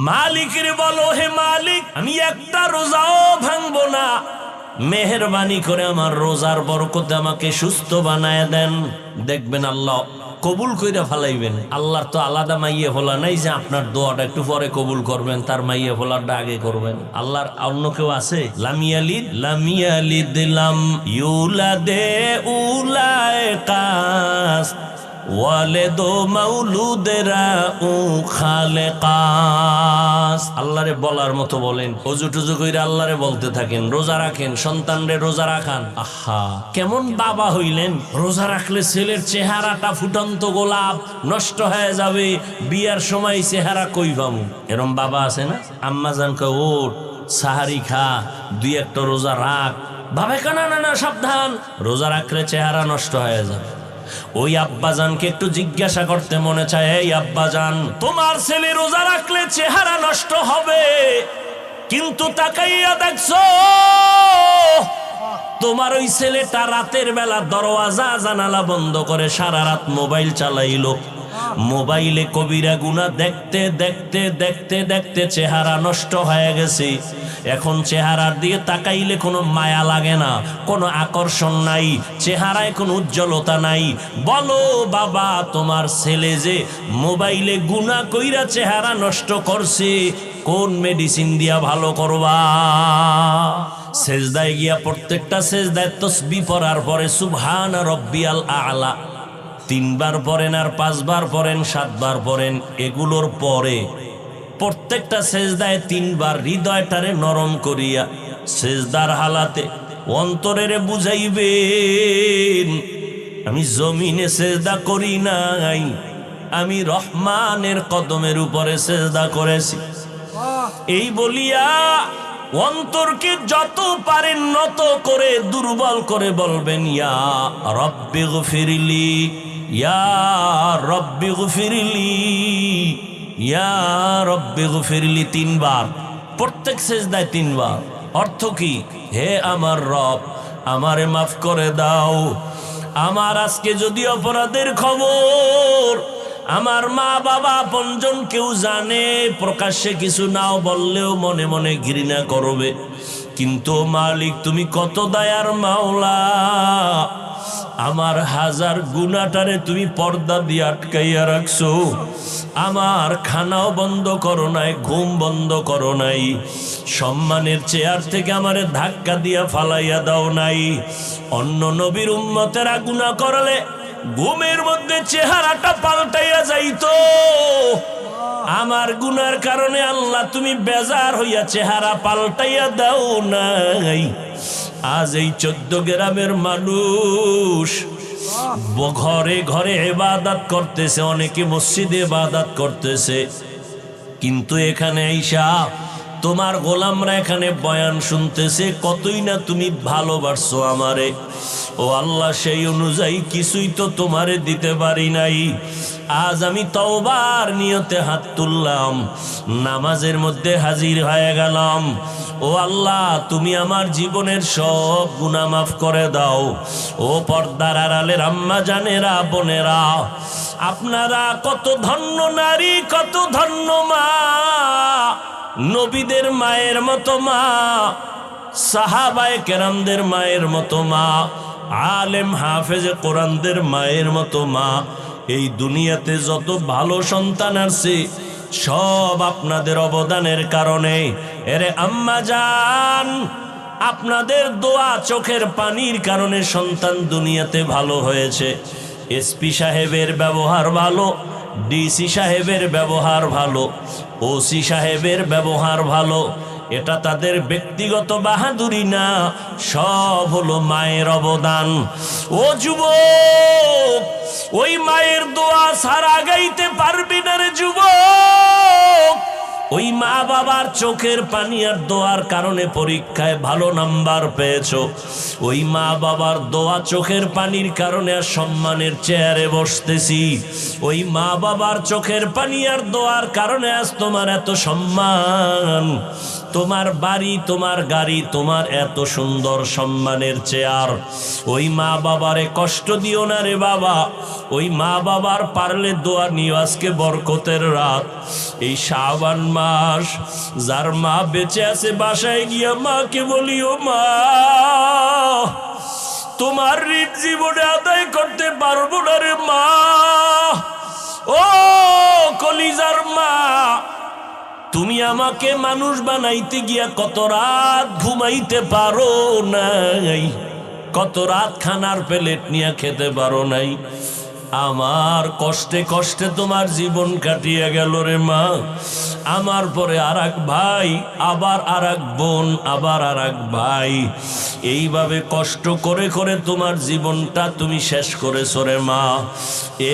মালিকের বলো, হে মালিক, আমি একটা রোজাও ভাঙবো না, মেহেরবানি করে আমার রোজার বরকতে আমাকে সুস্থ বানায় দেন। দেখবেন আল্লাহ কবুল কইরা ফালাইবেন। আল্লাহর তো আলাদা মাইয়ে ফোলা নাই যে আপনার দোয়াটা একটু পরে কবুল করবেন, তার মাইয়ে ফোলাটা আগে করবেন। আল্লাহর অন্য কেউ আছে? লামিয়ালিদ লামিয়ালিদ লাম ইউলাদে উলায়ে কাস ওয়ালেদো মাউলুদেরা উ খালেকাস। আল্লাহরে বলার মতো বলেন, অজু টুজু কইরা আল্লাহরে বলতে থাকেন, রোজা রাখেন, সন্তানরে রোজা রাখান। আহা, কেমন বাবা হইলেন! রোজা রাখলে ছেলের চেহারাটা ফুটন্ত গোলাপ, নষ্ট হয়ে যাবে, বিয়ার সময় চেহারা কই পামু। এরম বাবা আছে না? আম্মা জান কয়, ওঠ, সাহারি খা, দুই একটা রোজা রাখ। বাবা কেন? না না, সাবধান, রোজা রাখলে চেহারা নষ্ট হয়ে যাবে। ওই আব্বাজানকে একটু জিজ্ঞাসা করতে মনে চায়, এই আব্বাজান, তোমার ছেলে রোজা রাখলে চেহারা নষ্ট হবে, কিন্তু তাকাইয়া দেখছো তোমার ওই ছেলেটা রাতের বেলা দরওয়াজা জানালা বন্ধ করে সারা রাত মোবাইল চালাইলো। মোবাইলে কবিরা গুনাহ দেখতে দেখতে দেখতে দেখতে চেহারা নষ্ট হয়ে গেছে। এখন চেহারার দিকে তাকাইলে কোনো মায়া লাগে না, কোনো আকর্ষণ নাই, চেহারায় কোনো উজ্জ্বলতা নাই। বলো বাবা, তোমার ছেলে যে মোবাইলে গুনাহ কইরা চেহারা নষ্ট করছে, কোন মেডিসিন দিয়া ভালো করবা? সেজদায় গিয়া প্রত্যেকটা সেজদায় তাসবিহ পড়ার পরে সুবহান রাব্বিয়াল আ'লা 3 বার পড়েন, আর 5 বার পড়েন, 7 বার পড়েন। এগুলোর পরে প্রত্যেকটা সেজদায় 3 বার হৃদয়টারে নরম করিয়া সেজদার হালাতে অন্তরের বুঝাইবেন, আমি জমিনে সেজদা করি নাই, আমি রহমানের কদমের উপরে সেজদা করেছি। এই বলিয়া অন্তরকে যত পারেন নত করে দুর্বল করে বলবেন, ইয়া রব্বি গফিরলি, ইয়া রব্বি গফিরলি, ইয়া রব্বি গফিরলি 3 বার, প্রত্যেক সেজদায় 3 বার। অর্থ কি? হে আমার রব, আমারে মাফ করে দাও। আমার আজকে যদি অপরাধের খবর আমার মা বাবা আপনজন কেউ জানে, প্রকাশ্যে কিছু নাও বললেও মনে মনে ঘৃণা করবে, কিন্তু মালিক তুমি কত দয়ার মাওলা, আমার হাজার গুনাহটারে তুমি পর্দা দিয়ে আটকাইয়া রাখছো। আমার খানাও বন্ধ করো নাই, ঘুম বন্ধ করো নাই, সম্মানের চেয়ার থেকে আমারে ধাক্কা দিয়া ফালাইয়া দাও নাই। অন্য নবীর উম্মতেরা গুনাহ করলে ঘুমের মধ্যে চেহারাটা পাল্টাইয়া যাইতো, আমার গুনার কারণে আল্লাহ তুমি বেজার হইয়া চেহারা পাল্টাইয়া দাও নাই। আজ এই 14 গ্রামের মানুষ ঘরে ঘরে ইবাদত করতেছে, অনেকে মসজিদে ইবাদত করতেছে, কিন্তু এখানে আইসা তোমার গোলামরা এখানে বয়ান শুনতেছে, কতই না তুমি ভালোবাসছো আমারে। ও আল্লাহ, সেই অনুযায়ী কিছুই তো তোমারে দিতে পারি নাই। আজ আমি তওবার নিয়তে হাত তুললাম, নামাজের মধ্যে হাজির হয়ে গেলাম। ও আল্লাহ, তুমি আমার জীবনের সব গুনাহ মাফ করে দাও। ও পর্দার আড়ালের আম্মা জানেরা, বোনেরা, আপনারা কত ধন্য নারী, কত ধন্য মা, নবীদের মায়ের মতো মা, সাহাবায়ে কেরামদের মায়ের মতো মা, আলেম হাফেজে কোরআনদের মায়ের মতো মা। এই দুনিয়াতে যত ভালো সন্তান আছে সব আপনাদের অবদানের কারণে। এরে আম্মা জান, আপনাদের দোয়া চোখের পানির কারণে সন্তান দুনিয়াতে ভালো হয়েছে। এসপি সাহেবের ব্যবহার ভালো, ডিসি সাহেবের ব্যবহার ভালো, ওসি সাহেবের ব্যবহার ভালো, এটা তাদের ব্যক্তিগত বাহাদুরি না, সব হলো মায়ের অবদান। ও যুবক, ওই মায়ের দোয়া ছাড়া গাইতে পারবি না রে যুবক। ওই মা বাবার চোখের পানি আর দোয়ার কারণে পরীক্ষায় ভালো নাম্বার পেয়েছো। ওই মা বাবার দোয়া চোখের পানির কারণে আর সম্মানের চেয়ারে বসতেছি। ওই মা বাবার চোখের পানি আর দোয়ার কারণে আজ তোমার এত সম্মান, তোমার বাড়ি, তোমার গাড়ি, তোমার এত সুন্দর সম্মানের চেয়ার। ওই মা বাবারে কষ্ট দিও না রে বাবা। ওই মা বাবার পারলে দোয়া নিও। আজকে বরকতের রাত, এই শাবান মাস, মাস। যার মা বেঁচে আছে বাসায় গিয়া মাকে বলিও, মা তোমার ঋণ জীবনে আদায় করতে পারবো না রে মা। ও কলিজার মা, তুমি আমাকে মানুষ বানাইতে গিয়া কত রাত ঘুমাইতে পারো নাই, কত রাত খানার প্লেট নিয়ে খেতে পারো নাই। আমার কষ্টে কষ্টে তোমার জীবন কাটিয়ে গেল রে মা। আমার পরে আর এক ভাই, আবার আর এক বোন, আবার আর এক ভাই, এইভাবে কষ্ট করে করে তোমার জীবনটা তুমি শেষ করেছো রে মা।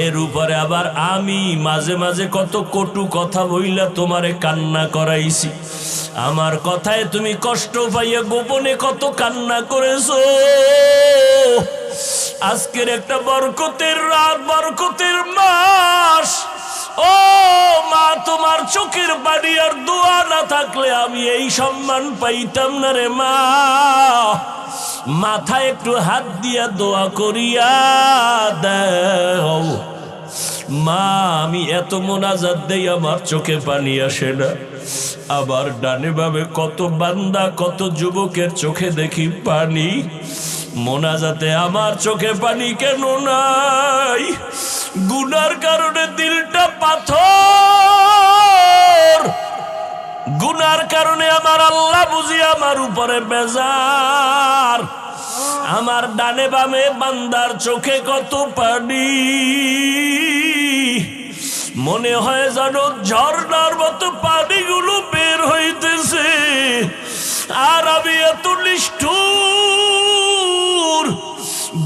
এর উপরে আবার আমি মাঝে মাঝে কত কটু কথা বইলা তোমারে কান্না করাইছি। আমার কথায় তুমি কষ্ট পাইয়া গোপনে কত কান্না করেছো। আজকের একটা বরকতের রাত, বরকতের মাস। ও মা, তোমার চোখের পানি আর দোয়া না থাকলে আমি এই সম্মান পাইতাম না রে মা। মাথায় একটু হাত দিয়া দোয়া করিয়া দাও মা। আমি এত মোনাজাত দেই আমার চোখে পানি আসে না। আবার ডানে বামে কত বান্দা, কত যুবকের চোখে দেখি পানি। মোনাজাতে আমার চোখে পানি কেন নাই? গুনার কারণে দিলটা পাথর। গুনার কারণে আমার আল্লাহ বুঝি আমার উপরে বেজার। আমার ডানে বামে বান্দার চোখে কত পানি। মনে হয় যেন ঝর্ণার মতো পানিগুলো বের হইতেছে। আর আমি এত নিষ্ঠুর,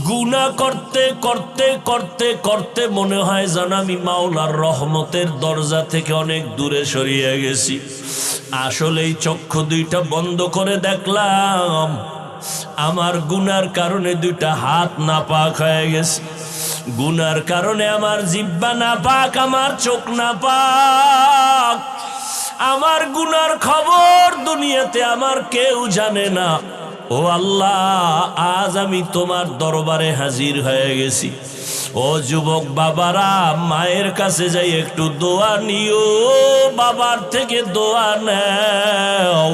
গুনাহ করতে করতে করতে করতে মনে হয় যেন আমি মাওলার রহমতের দরজা থেকে অনেক দূরে সরিয়ে গেছি। আসলে এই চক্ষু দুইটা বন্ধ করে দেখলাম আমার গুনার কারণে দুইটা হাত নাপাক হয়ে গেছে। গুনার কারণে আমার জিহ্বা নাপাক, আমার চোখ নাপাক। আমার গুনার খবর দুনিয়াতে আমার কেউ জানে না। ও আল্লাহ, আজ আমি তোমার দরবারে হাজির হয়ে গেছি। ও যুবক বাবারা, মায়ের কাছে যাই একটু দোয়া নিও, বাবার থেকে দোয়া নাও।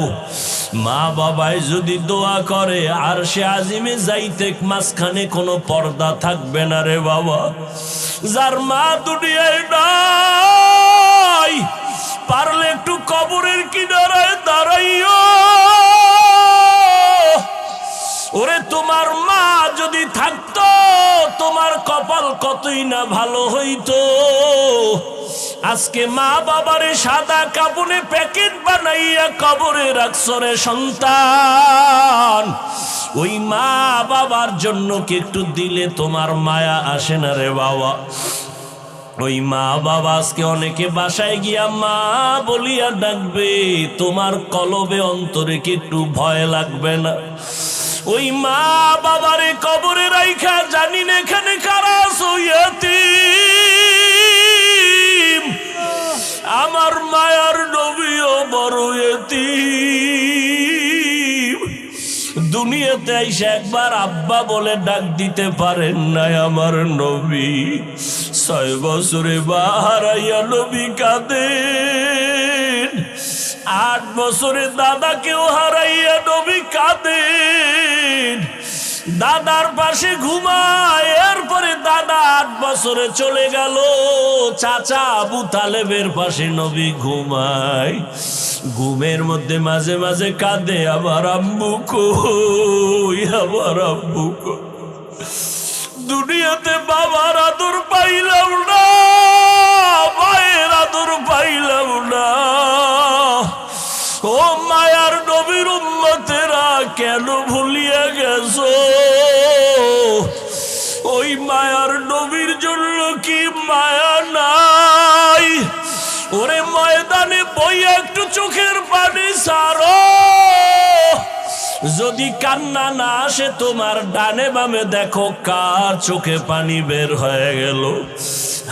মা বাবাই যদি দোয়া করে আর সে আজিমে যাইতে মাঝখানে কোনো পর্দা থাকবে না রে বাবা। যার মা দুনিয়ায় নাই, পারলে একটু কবরের কিনারায় দাঁড়াইও। ওরে তোমার মা যদি থাকতো, তোমার কপাল কতই না ভালো হইতো। আজকে মা বাবারে সাদা কাপড়ে প্যাকেট বানাইয়া কবরে রাখছো রে সন্তান। ওই মা বাবার জন্য কি একটু দিলে তোমার মায়া আসে না রে বাবা? ওই মা বাবা আজকে অনেকে বাসায় গিয়া মা বলিয়া ডাকবে, তোমার কলবে অন্তরে কি একটু ভয় লাগবে না? ওই মা বাবারে কবরে রাইখা জানি না এখানে কারা ইয়াতীম। আমার মায়ার নবীও বড় ইয়াতীম। দুনিয়াতে আইসা একবার আব্বা বলে ডাক দিতে পারেন নাই আমার নবী। 6 বছরে বাহারাইয়া নবী কাঁদেন। 8 বছরে দাদাকেও হারাইয়া নবী কাঁদেন। দাদার পাশে ঘুমায়, এরপরে দাদা 8 বছরে চলে গেল। চাচা আবু তালেবের পাশে নবী ঘুমায়। ঘুমের মধ্যে মাঝে মাঝে কাঁদে, আমার আম্মু কই, আমার আম্মু কই। দুনিয়াতে বাবার আদর পাইলাম না, মায়ের আদর পাইলাম না। ও মায়ার নবীর উম্মতেরা, কেন ভুলিয়া গেছো? ওই মায়ার নবীর জন্য কি মায়া নাই? ওরে ময়দানে বইয়া একটু চোখের পানি ছাড়ো। যদি কান্না না আসে তোমার, ডানে বামে দেখো কার চোখে পানি বের হয়ে গেল।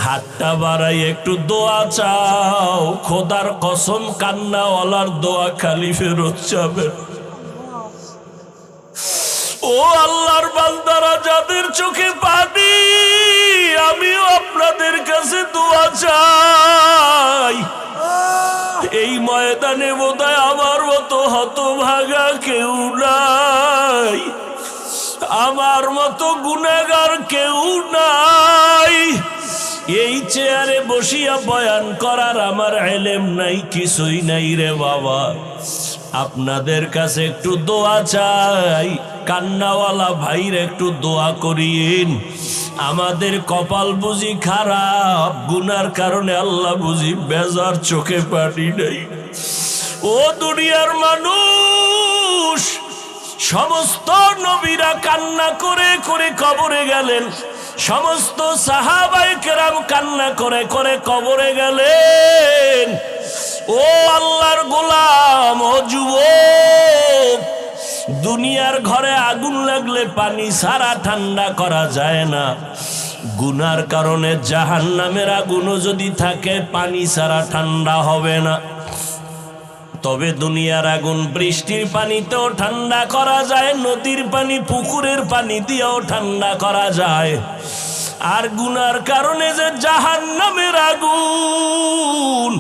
হাতটা বাড়াই একটু দোয়া চাও। খোদার কসম, কান্নাওয়ালার দোয়া খালি ফেরত যাবে। ও আল্লাহর বান্দারা, যাদের চোখে পানি, আমিও আপনাদের কাছে দোয়া চাই। এই ময়দানে বোধহয় আমার মতো হতভাগা কেউ নাই, আমার মতো গুনাহগার কেউ নাই। এই চেয়ারে বসিয়া বয়ান করার আমার ইলম নাই, কিছুই নাই রে বাবা। আপনাদের কাছে একটু দোয়া চাই, কান্নাওয়ালা ভাইর একটু দোয়া করিয়েন। আমাদের কপাল বুঝি খারাপ, গুনার কারণে আল্লাহ বুঝি বেজার, চোখে পানি নাই। ও দুনিয়ার মানুষ, সমস্ত নবীরা কান্না করে করে কবরে গেলেন, সমস্ত সাহাবায়ে কেরাম কান্না করে করে কবরে গেলেন। ও আল্লাহর গোলাম, ও যুবক, দুনিয়ার ঘরে আগুন লাগলে পানি ছাড়া ঠান্ডা করা যায় না। গুনার কারণে জাহান্নামের আগুনও যদি থাকে, পানি ছাড়া ঠান্ডা হবে না। তবে দুনিয়ার আগুন বৃষ্টির পানিতেও ঠান্ডা করা যায়, নদীর পানি পুকুরের পানি দিয়েও ঠান্ডা করা যায়। আর গুনার কারণে যে জাহান্নামের আগুন,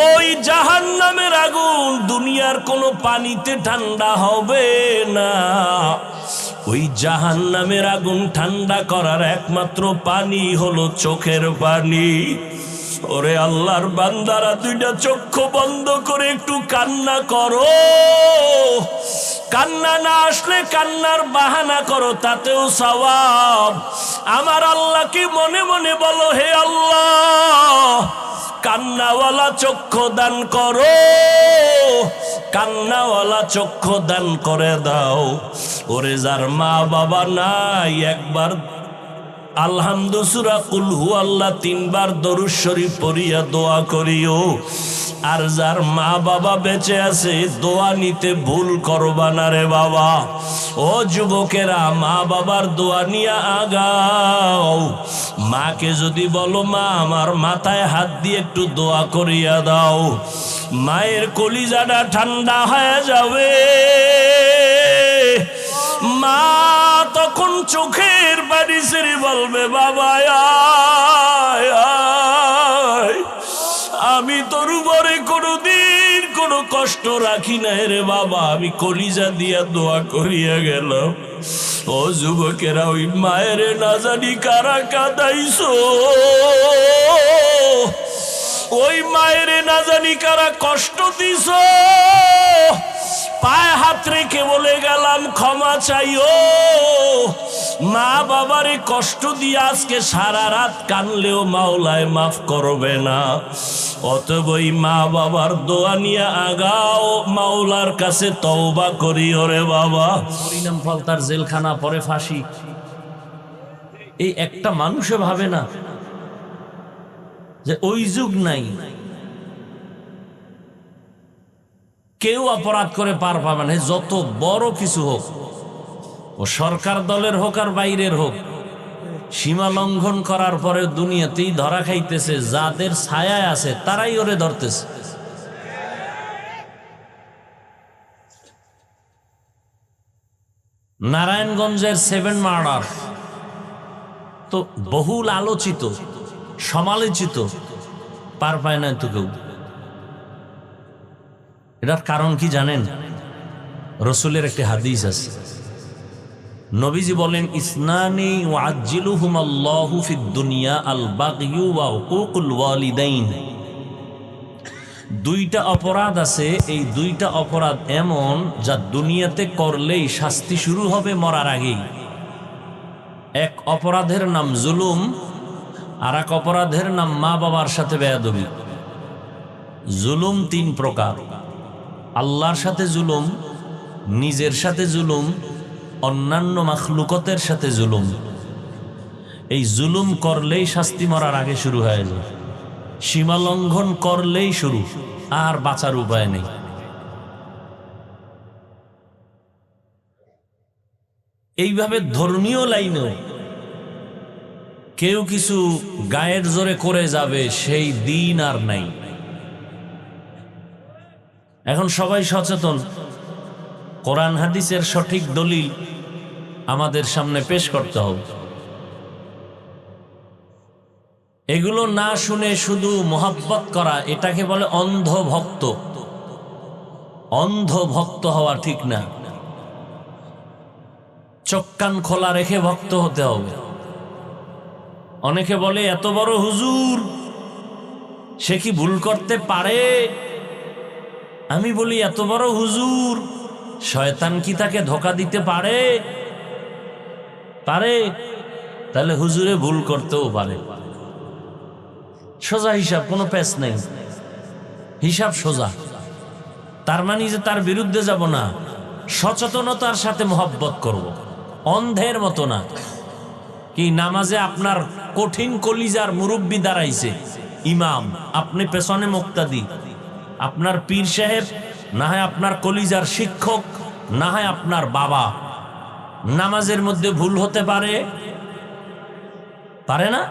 ওই জাহান্নামের আগুন দুনিয়ার কোনো পানিতে ঠান্ডা হবে না। ওই জাহান্নামের আগুন ঠান্ডা করার একমাত্র পানি হলো চোখের পানি। ওরে আল্লাহর বান্দারা, দুইটা চক্ষু বন্ধ করে একটু কান্না করো। কান্না না আসলে কান্নার বাহানা করো, তাতেও সওয়াব। আমার আল্লাহকে মনে মনে বলো, হে আল্লাহ, কান্নাওয়ালা চক্ষু দান করো, কান্নাওয়ালা চক্ষু দান করে দাও। ওরে যার মা বাবা নাই, একবার আলহামদু সূরা কুল হু আল্লাহ 3 বার দরুদ শরীফ পড়িয়া দোয়া করিও। আর যার মা বাবা বেঁচে আছে, দোয়া নিতে ভুল করবা না রে বাবা। ও যুবকেরা, মা বাবার দোয়া নিয়ে আগাও। মাকে যদি বলো, মা আমার মাথায় হাত দিয়ে একটু দোয়া করিয়া দাও, মায়ের কলিজাটা ঠান্ডা হয়ে যাবে। মা তখন চোখের পানি ছেড়ে বলবে, বাবা আয় আয়, আমি তোর উপরে কোনোদিন কোনো কষ্ট রাখি না রে বাবা, আমি কলিজা দিয়া দোয়া করিয়া গেলাম। ও যুবকেরা, ওই মায়ের না জানি কারা কাঁদাইছো, ওই মায়ের না জানি কারা কষ্ট দিছ। পায়ে হাত রেখে বলে গেলাম, ক্ষমা চাইও। মা বাবারে কষ্ট দিয়ে আজকে সারা রাত কানলেও মাওলায় মাফ করবে না। অতএব ওই মা বাবার দোয়া নিয়ে আগাও, মাওলার কাছে তওবা করি। ওরে বাবা, পরিণাম ফল তার জেলখানা, পরে ফাঁসি। এই একটা মানুষে ভাবে না যে ওই যুগ নাই, কেউ অপরাধ করে পার পাবে না, যত বড় কিছু হোক, ও সরকার দলের হোক আর বাইরের হোক, সীমা লঙ্ঘন করার পরে দুনিয়াতেই ধরা খাইতেছে। যাদের ছায়ায় আছে তারাই ওরে ধরতেছে। নারায়ণগঞ্জের 7 মার্ডার তো বহুল আলোচিত, সমালোচিত, পার পায় না তো কেউ। এটার কারণ কি জানেন? রসুলের একটি হাদিস আছে, নবীজি বলেন, ইসনানি ওয়াজ্জিলুহুমাল্লাহু ফিদ দুনিয়া আল বাগয়ু ওয়া হুকুকুল ওয়ালিদাইন। দুইটা অপরাধ আছে, এই দুইটা অপরাধ এমন যা দুনিয়াতে করলেই শাস্তি শুরু হবে মরার আগেই। এক অপরাধের নাম জুলুম, আর এক অপরাধের নাম মা বাবার সাথে বেয়াদবি। জুলুম 3 প্রকার: আল্লাহর সাথে জুলুম, নিজের সাথে জুলুম, অন্যান্য মাখলুকতের সাথে জুলুম। এই জুলুম করলেই শাস্তি মরার আগে শুরু হয়ে যায়। সীমা লঙ্ঘন করলেই শুরু, আর বাঁচার উপায় নেই। এইভাবে ধর্মীয় লাইনেও কেউ কিছু গায়ের জোরে করে যাবে, সেই দিন আর নাই। এখন সবাই সচেতন, কোরআন হাদিসের সঠিক দলিল আমাদের সামনে পেশ করতে হবে। এগুলো না শুনে শুধু মোহাব্বত করা, এটাকে বলে অন্ধ ভক্ত। অন্ধ ভক্ত হওয়া ঠিক না। চোখ কান খোলা রেখে ভক্ত হতে হবে। অনেকে বলে এত বড় হুজুর, সে কি ভুল করতে পারে? আমি বলি এত বড় হুজুর, শয়তান কি তাকে ধোঁকা দিতে পারে? পারে। তাহলে হুজুরে ভুল করতেও পারে। সোজা হিসাব, কোনো প্যাচ নেই, হিসাব সোজা। তার মানে যে তার বিরুদ্ধে যাব না, সচেতনতার সাথে মোহাব্বত করব, অন্ধের মতো না। কি নামাজে আপনার কঠিন কলিজার মুরব্বী দাঁড়াইছে, ইমাম, আপনি পেছনে মুক্তাদি, আপনার পীর সাহেব, না হয় আপনার কলিজার শিক্ষক, না হয় আপনার বাবা। নামাজের মধ্যে ভুল হতে পারে, পারে না?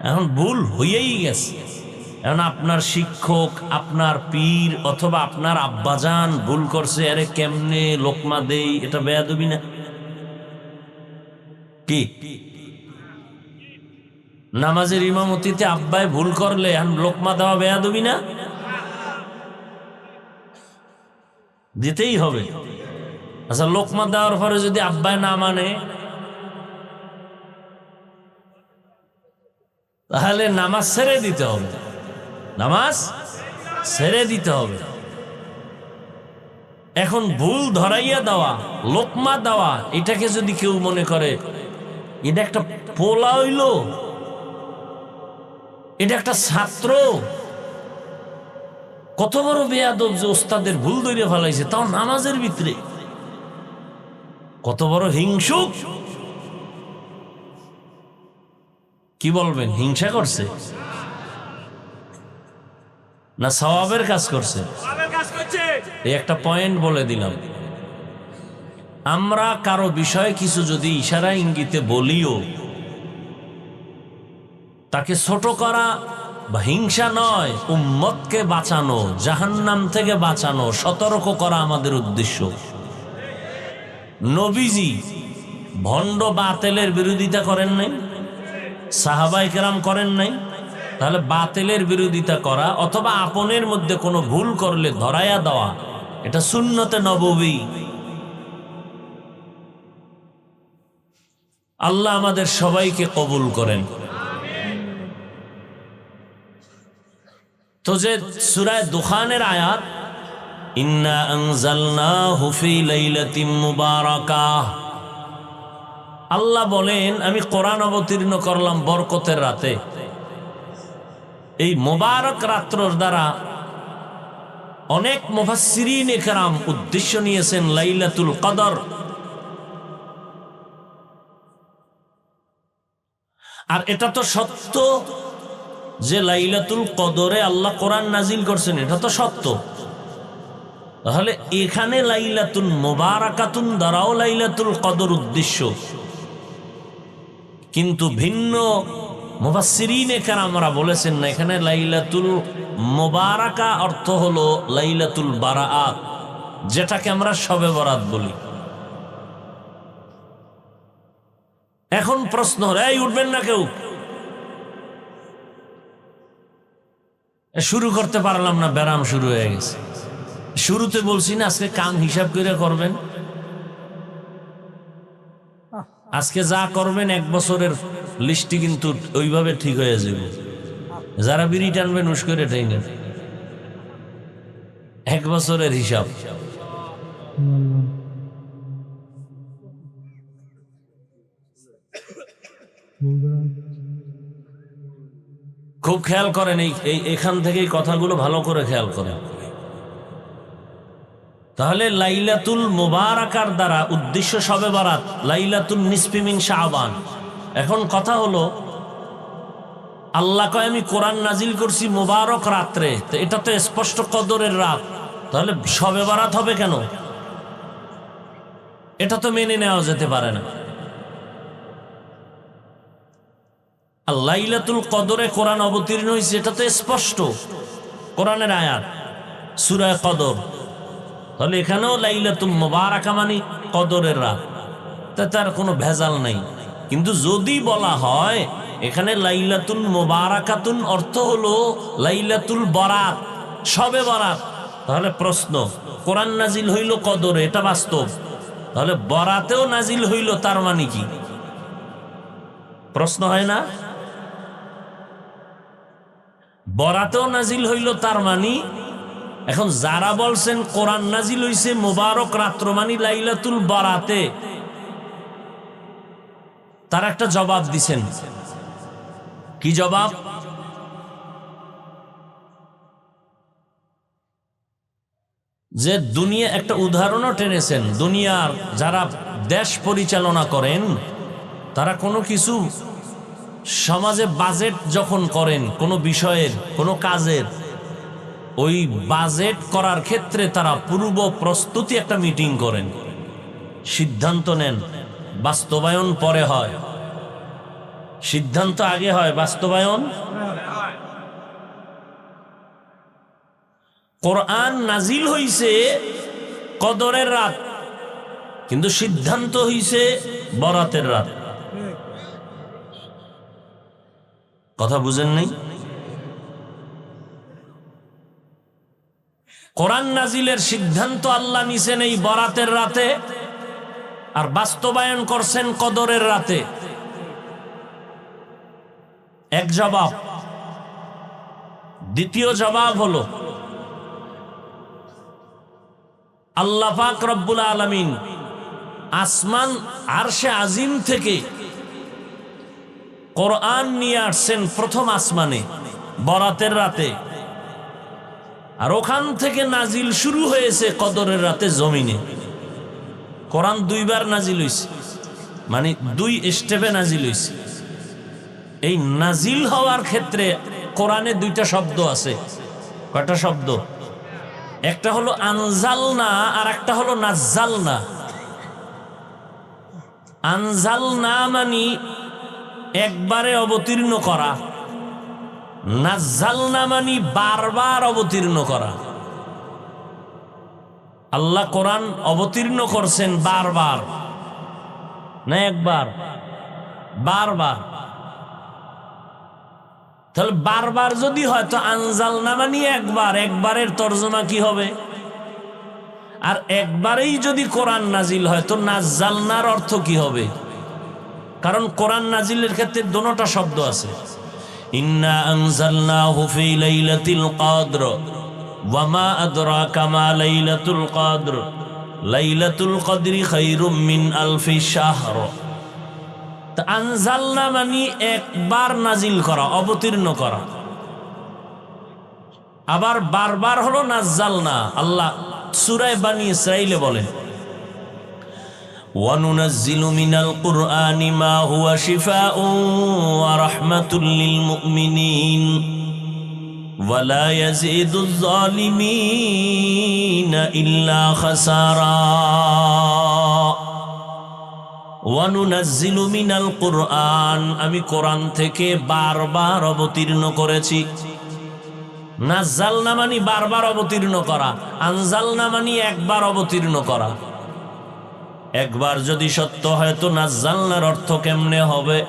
এখন ভুল হইয়াই গেছে। এখন আপনার শিক্ষক, আপনার পীর অথবা আপনার আব্বাজান ভুল করছে, আরে কেমনে লোকমা দেই, এটা বেয়াদবি না? কি নামাজের ইমামতিতে আব্বায় ভুল করলে এখন লোকমা দেওয়া বেয়াদবি না? দিতেই হবে। আচ্ছা, লোকমা দেওয়ার পরে যদি আব্বায় না মানে, তাহলে নামাজ ছেড়ে দিতে হবে, নামাজ ছেড়ে দিতে হবে। এখন ভুল ধরাইয়া দেওয়া, লোকমা দেওয়া, এটাকে যদি কেউ মনে করে এটা একটা পোলা হইল, এটা একটা ছাত্র, কত বড় বেয়াদব যে ওস্তাদের ভুল ধরে ফেলাইছে, তাও নামাজের ভিতরে, কত বড় হিংসুক। কি বলবেন, হিংসা করছে না সওয়াবের কাজ করছে? এই একটা পয়েন্ট বলে দিলাম। আমরা কারো বিষয়ে কিছু যদি ইশারা ইঙ্গিতে বলিও, তাকে ছোট করা বা হিংসা নয়, উম্মতকে বাঁচানো, জাহান্নাম থেকে বাঁচানো, সতর্ক করা আমাদের উদ্দেশ্য। নবীজি ভণ্ড বাতিলের বিরোধিতা করেন নাই? সাহাবায়ে কেরাম করেন নাই? তাহলে বাতিলের বিরোধিতা করা অথবা আপনের মধ্যে কোনো ভুল করলে ধরাইয়া দেওয়া, এটা সুন্নতে নববী। আল্লাহ আমাদের সবাইকে কবুল করেন। তো যে সূরা দুখানের আয়াত, ইন্না আনজালনাহু ফি লাইলাতিন মুবারাকাহ, আল্লাহ বলেন আমি কোরআন অবতীর্ণ করলাম বরকতের রাতে। এই মোবারক রাত্রর দ্বারা অনেক মুফাসসিরিন কেরাম উদ্দেশ্য নিয়েছেন লাইলাতুল কদর। আর এটা তো সত্য যে লাইলাতুল কদরে আল্লাহ কোরআন নাজিল করছেন, এটা তো সত্য। তাহলে এখানে লাইলাতুল মুবারাকাতুন দ্বারাও লাইলাতুল কদর উদ্দেশ্য, কিন্তু ভিন্ন মুফাসসিরিনে কেরামরা বলেছেন না, এখানে লাইলাতুল মুবারাকা অর্থ হলো লাইলাতুল বারাআত, যেটাকে আমরা শবে বরাত বলি। এখন প্রশ্ন, এই উঠবেন না কেউ, শুরু করতে পারলাম না, ব্যারাম শুরু হয়ে গেছে। শুরুতে বলছি না আজকে কাম হিসাব করে করবেন, আজকে যা করবেন এক বছরের লিস্টটি কিন্তু ওইভাবে ঠিক হয়ে যাবে। যারা বিড়ি টানবেন উস করে টাইনেন, এক বছরের হিসাব। খুব খেয়াল করেন, এখান থেকেই কথাগুলো ভালো করে খেয়াল করেন। তাহলে লাইলাতুল মুবারাকার দ্বারা উদ্দেশ্য শবে বরাত, লাইলাতুন নিসফি মিন শাবান। এখন কথা হলো, আল্লাহ কয় আমি কোরআন নাজিল করছি মুবারক রাত্রে, তো এটা তো স্পষ্ট কদরের রাত, তাহলে শবে বরাত হবে কেন? এটা তো মেনে নেওয়া যেতে পারে না। আর লাইলাতুল কদরে কোরআন অবতীর্ণ হয়েছে, এটা তো স্পষ্ট কোরআনের আয়াত, সূরা কদর। তাহলে এখানেও লাইলাতুল মুবারাকা মানে কদরের রাত, তার কোনো ভেজাল নাই। কিন্তু যদি বলা হয় এখানে লাইলাতুল মুবারাকাতুন অর্থ হলো লাইলাতুল বরাত, শবে বরাত। তাহলে প্রশ্ন, কোরআন নাজিল হইল কদরে, এটা বাস্তব, তাহলে বরাতেও নাজিল হইল, তার মানে কি? প্রশ্ন হয় না? বরাতেও নাজিল হইল তার মানে, এখন যারা বলছেন কোরআন নাজিল হইছে মুবারক রাত্র মানে লাইলাতুল বরাতে, তার একটা জবাব দিছেন। কি জবাব? যে দুনিয়া, একটা উদাহরণও টেনেছেন, দুনিয়ার যারা দেশ পরিচালনা করেন তারা কোনো কিছু সমাজে বাজেট যখন করেন কোনো বিষয়ের, কোনো কাজের, ওই বাজেট করার ক্ষেত্রে তারা পূর্ব প্রস্তুতি একটা মিটিং করেন, সিদ্ধান্ত নেন, বাস্তবায়ন পরে হয়। সিদ্ধান্ত আগে হয়, বাস্তবায়ন। কোরআন নাজিল হইছে কদরের রাত, কিন্তু সিদ্ধান্ত হইছে বরাতের রাত। কথা বুঝেন নাই? কোরআন নাজিলের সিদ্ধান্ত আল্লাহ নিছেন এই বরাতের রাতে, আর বাস্তবায়ন করছেন কদরের রাতে। এক জবাব। দ্বিতীয় জবাব হলো, আল্লাহ পাক রব্বুল আলামিন আসমান আরশে আজিম থেকে কোরআন নিয়ে আসছেন প্রথম আসমানে বরাতের রাতে, আর ওখান থেকে নাজিল শুরু হয়েছে কদরের রাতে জমিনে। কোরআন দুইবার নাজিল হইছে, মানে দুই স্টেপে নাজিল হইছে। এই নাজিল হওয়ার ক্ষেত্রে কোরআনে দুইটা শব্দ আছে। কয়টা শব্দ? একটা হলো আনজালনা আর একটা হলো নাজ্জালনা। আনজালনা মানে একবারে অবতীর্ণ করা, নাজ্জালনা মানে বারবার অবতীর্ণ করা। আল্লাহ কোরআন অবতীর্ণ করছেন বারবার, না একবার, বারবার। তাহলে বারবার যদি হয় তো আনজালনা মানে একবার, একবারের তর্জমা কি হবে? আর একবারেই যদি কোরআন নাজিল হয় তো নাজ্জালনার অর্থ কি হবে? কারণ কোরআন নাজিলের ক্ষেত্রে দুটোটা শব্দ আছে। ইন্না আনজালনাহু ফি লাইলাতিল কদর ওয়া মা আদরাকা মা লাইলাতুল কদর লাইলাতুল কদরি খায়রুম মিন আলফি শাহর। তা আনজালনা মানে একবার নাজিল করা, অবতীর্ণ করা। আবার বারবার হলো নাজ্জালনা। আল্লাহ সূরা বানী ইসরাঈলে বলেন, وَنُنَزِّلُ مِنَ الْقُرْآنِ مَا هُوَ شِفَاءٌ وَرَحْمَةٌ لِّلْمُؤْمِنِينَ وَلَا يَزِيدُ الظَّالِمِينَ إِلَّا خَسَارًا وَنُنَزِّلُ مِنَ الْقُرْآنِ, আমি কোরআন থেকে বারবার অবতীর্ণ করেছি। নাজ্জালনা মানে বারবার অবতীর্ণ করা, আনজালনা মানে একবার অবতীর্ণ করা। একবার যদি সত্য হয় তো নাজ্জালনার অর্থ কেমনে হবে?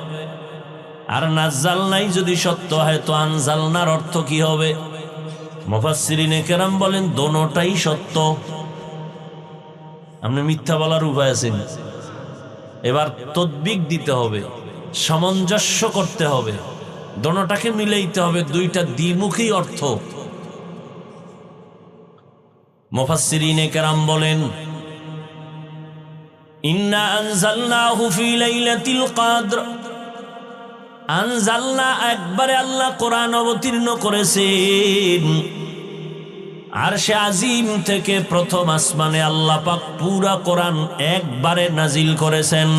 আর নাজ্জালনাই যদি সত্য হয় তো আনজালনার অর্থ কি হবে? মুফাসসিরিনে কেরাম বলেন দোনোটাই সত্য। আপনি মিথ্যা বলার উপায় আছে না। এবার তদবিক দিতে হবে, সামঞ্জস্য করতে হবে, দোনোটাকে মিলাইতে হবে, দুইটা দ্বিমুখী অর্থ। মুফাসসিরিনে কেরাম বলেন, ইন্না আনজালনাহু ফি লাইলাতিল কদর, আনজালনা একবারে আল্লাহ কোরআন অবতীর্ণ করেছেন। আরশে আজিম থেকে প্রথম আসমানে আল্লাহ পাক পুরা কোরআন একবারে নাজিল করেছেন।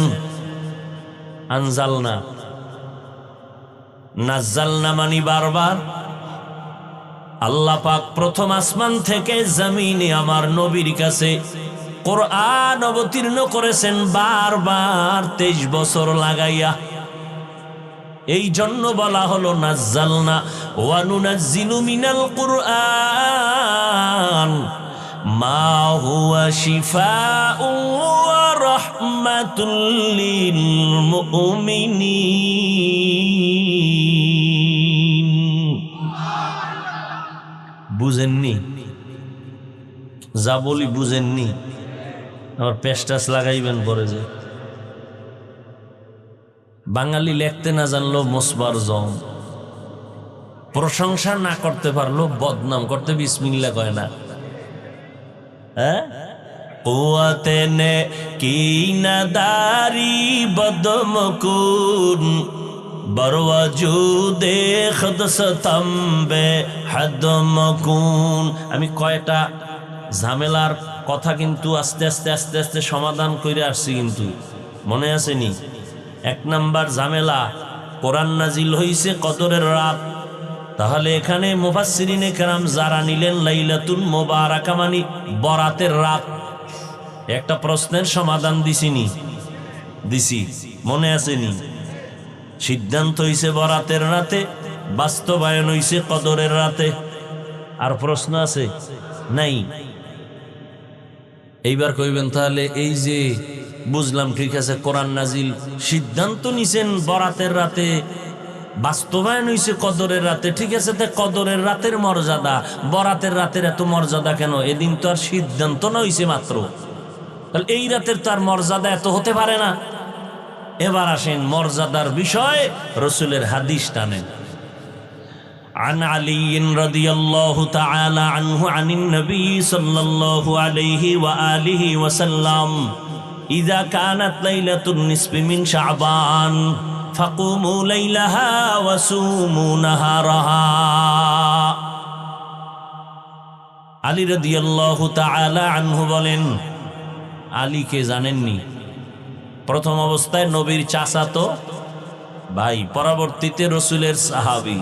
আনজালনা, নাজ্জালনা মানে বারবার। আল্লাহ পাক প্রথম আসমান থেকে জমিনে আমার নবীর কাছে কোরআন অবতীর্ণ করেছেন বারবার, 23 বছর লাগাইয়া। এই জন্য বলা হলো নাজ্জালনা। ওয়া নুনাজ্জিলু মিনাল কুরআন মা হুয়া শিফাউন ওয়া রাহমাতুল লিল মুমিনিন। বুঝেননি? যা বলি বুঝেননি? আবার পেস্টাস লাগাইবেন পরে যে বাঙালি লিখতে না জানলো মোসবার জম, প্রশংসা না করতে পারলো বদনাম করতে বিসমিল্লাহ কয় না। হ্যাঁ, কুয়াতে নে কি না দারি বদমকুন বরওয়াজুদে খদসতম্বে হদমকুন। আমি কয়টা ঝামেলার কথা কিন্তু আস্তে আস্তে আস্তে আস্তে সমাধান করে আসছি, কিন্তু মনে আসেনি? 1 নাম্বার ঝামেলা, কোরআন নাজিল হইছে কদরের রাত। তাহলে এখানে মুফাসসিরিনে কেরাম যারা নিলেন লাইলাতুল মুবারাকা মানে বরাতের রাত, একটা প্রশ্নের সমাধান দিছি, মনে আসেনি? সিদ্ধান্ত হইছে বরাতের রাতে, বাস্তবায়ন হইছে কদরের রাতে। আর প্রশ্ন আছে নাই? এইবার কইবেন তাহলে এই যে বুঝলাম, ঠিক আছে, কোরআন নাজিল, সিদ্ধান্ত নিছেন বরাতের রাতে, বাস্তবায়ন হইছে কদরের রাতে, ঠিক আছে, তা কদরের রাতের মর্যাদা বরাতের রাতের এত মর্যাদা কেন? এদিন তো আর সিদ্ধান্ত না হইছে মাত্র, তাহলে এই রাতের তো আর মর্যাদা এত হতে পারে না। এবার আসেন মর্যাদার বিষয়, রাসূলের হাদিস টানেন। عن علي رضي الله تعالى عنه عن النبي صلى الله عليه وآله وسلم إذا كانت ليلة النصف من شعبان فقوموا ليلها وصوموا نهارها। আলী রাদিয়াল্লাহু তাআলা আনহু বলেন, আলীকে জানেননি? প্রথম অবস্থায় নবীর চাচাতো ভাই, পরবর্তীতে রাসূলের সাহাবী,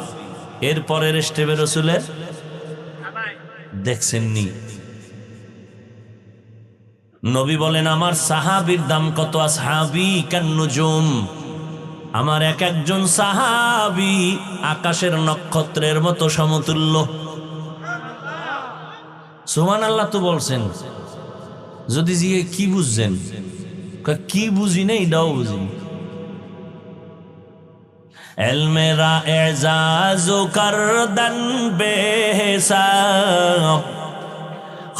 এর পরের স্টেপে রাসূলের দেখছেননি? নবী বলেন, আমার সাহাবীর দাম কত? আসহাবী কান্নুজুম, আমার এক একজন সাহাবী আকাশের নক্ষত্রের মতো সমতুল্য। সুবহানাল্লাহ তো বলছেন। যদি জিজ্ঞেস কি বুঝছেন, কি বুঝি না, এটাও বুঝি। এলমেরা এজাজু করদন বেহিসাব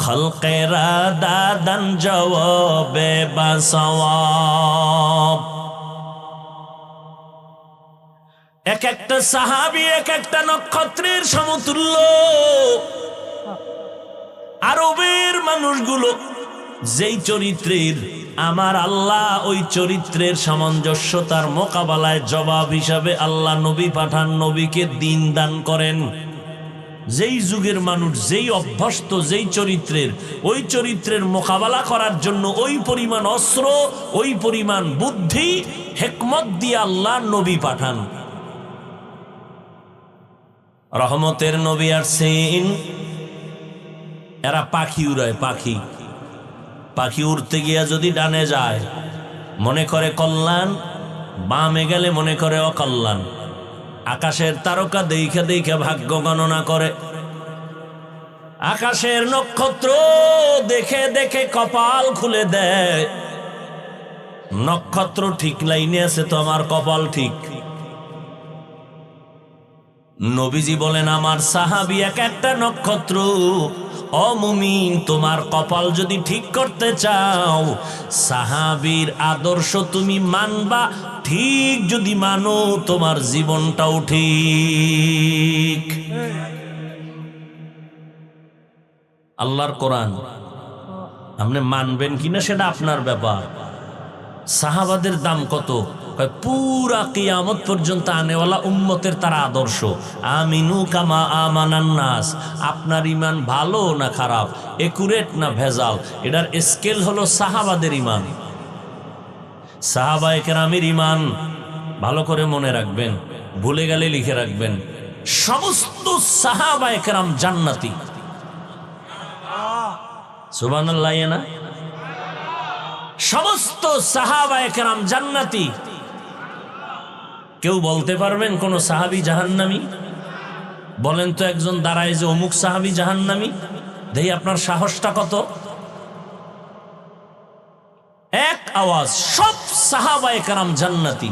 খলকেরা দাদন জওয়াবে বাসওয়াব। এক একটা সাহাবী এক একটা নক্ষত্রের সমতুল্য। আরবের মানুষগুলো যেই চরিত্রের, আমার আল্লাহ ওই চরিত্রের সামঞ্জস্যতার মোকাবেলায় জবাব হিসাবে আল্লাহ নবী পাঠান, নবীকে দিন দান করেন। যেই যুগের মানুষ যেই অভ্যস্ত যেই চরিত্রের, ওই চরিত্রের মোকাবেলা করার জন্য ওই পরিমাণ অস্ত্র, ওই পরিমাণ বুদ্ধি, হিকমত দিয়ে আল্লাহ নবী পাঠান। রহমতের নবী আসছেন, এরা পাখি উড়ায়, পাখি উড়তে গিয়া যদি ডানে যায় মনে করে কল্যাণ, বামে গেলে মনে করে অকল্যাণ। আকাশের তারকা দেখে দেখে ভাগ্য গণনা করে, আকাশের নক্ষত্র দেখে দেখে কপাল খুলে দেয়। নক্ষত্র ঠিক লাইনে আছে তো আমার কপাল ঠিক। নবীজি বলেন, আমার সাহাবী এক একটা নক্ষত্র। ও মুমিন, তোমার কপাল যদি ঠিক করতে চাও, সাহাবীর আদর্শ তুমি মানবা। ঠিক যদি মানো, তোমার জীবনটাও ঠিক। আল্লাহর কোরআন আপনি মানবেন কিনা সেটা আপনার ব্যাপার। সাহাবাদের দাম কত? পুরা কিয়ামত পর্যন্ত আনেওয়ালা উম্মতের তারা আদর্শ। আমিনু কামা আমানান নাস। আপনার ইমান ভালো না খারাপ, একুরেট না ভেজাল, এটার স্কেল হলো সাহাবাদের ইমান। সাহাবায়ে কেরামের ইমান ভালো করে মনে রাখবেন, ভুলে গেলে লিখে রাখবেন। সমস্ত সাহাবায়ে কেরাম জান্নাতি। সুবহানাল্লাহ না? সমস্ত সাহাবায়ে কেরাম জান্নাতি। কেউ বলতে পারবেন কোন সাহাবী জাহান্নামী? বলেন তো একজন দাঁড়ায় যে অমুক সাহাবী জাহান্নামী। দেখি আপনার সাহসটা কত। এক আওয়াজ, সব সাহাবায়ে কেরাম জান্নাতি।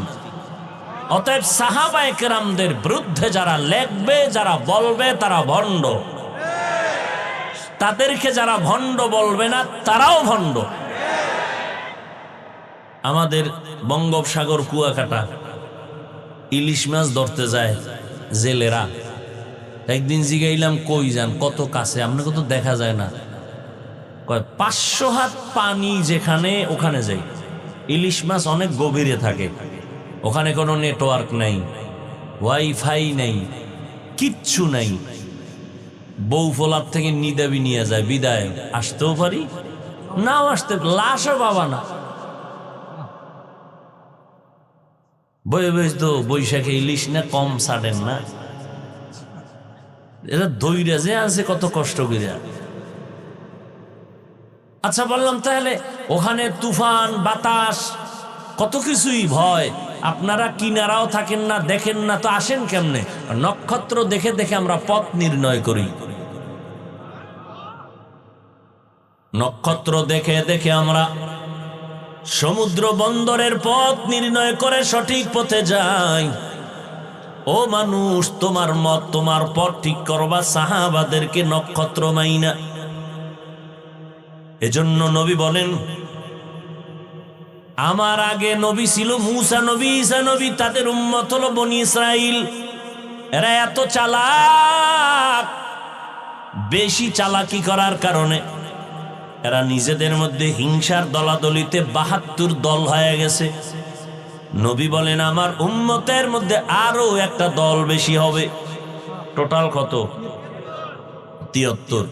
অতএব সাহাবায়ে কেরামদের বিরুদ্ধে যারা লেখবে, যারা বলবে, তারা ভণ্ড। তাদেরকে যারা ভণ্ড বলবে না তারাও ভণ্ড। আমাদের বঙ্গোপসাগর কুয়াকাটা ইলিশ মাছ ধরতে যায় জেলেরা। একদিন জিগাইলাম কই যান, কত কাছে, আপনাকে তো দেখা যায় না। কয় 500 হাত পানি যেখানে, ওখানে যাই। ইলিশ মাছ অনেক গভীরে থাকে, ওখানে কোনো নেটওয়ার্ক নাই, ওয়াইফাই নাই, কিচ্ছু নাই। বউ ফোলার থেকে নিদাবি নিয়ে যায়, বিদায় আসতেও পারি নাও আসতে, লাশও পাবা না। বয়ে বয়ে তো বৈশাখে ইলিশ না কম ছাড়েন না, এরা দইরা যে আছে কত কষ্ট করিয়া। আচ্ছা বললাম তাহলে ওখানে তুফান বাতাস কত কিছুই ভয়, আপনারা কিনারাও থাকেন না, দেখেন না, তো আসেন কেমনে? নক্ষত্র দেখে দেখে আমরা পথ নির্ণয় করি। নক্ষত্র দেখে দেখে আমরা সমুদ্র বন্দরের পথ নির্ণয় করে সঠিক পথে যাই। ও মানুষ, তোমার মত তোমার পথ ঠিক করবা সাহাবাদেরকে নক্ষত্র মাইনা। এজন্য নবী বলেন, আমার আগে নবী ছিল মূসা নবী, ঈসা নবী, তাদের উম্মত হলো বনি ইসরাইল। এরা এত চালাক, বেশি চালাকি করার কারণে এরা নিজেদের মধ্যে হিংসার দলাদলিতে 72 দল হয়ে গেছে। নবী বলেন আমার উম্মতের মধ্যে আরো একটা দল বেশি হবে। টোটাল কত? 73।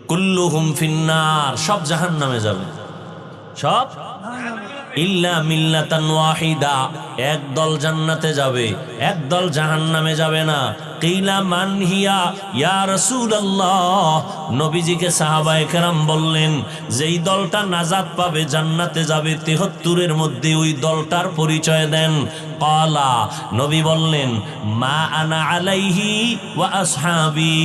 কুল্লুহুম ফিন্নার, সব জাহান্নামে যাবে, সব ইল্লা মিল্লাতান ওয়াহিদা, এক দল জান্নাতে যাবে, এক দল জাহান্নামে যাবে না। কিলা মান হিয়া ইয়া রাসূলুল্লাহ, নবীজিকে সাহাবায়ে কেরাম বললেন যেই দলটা নাজাত পাবে জান্নাতে যাবে 73 মধ্যে ওই দলটার পরিচয় দেন। ক্বালা, নবী বললেন মা আনা আলাইহি ওয়া আসহাবি,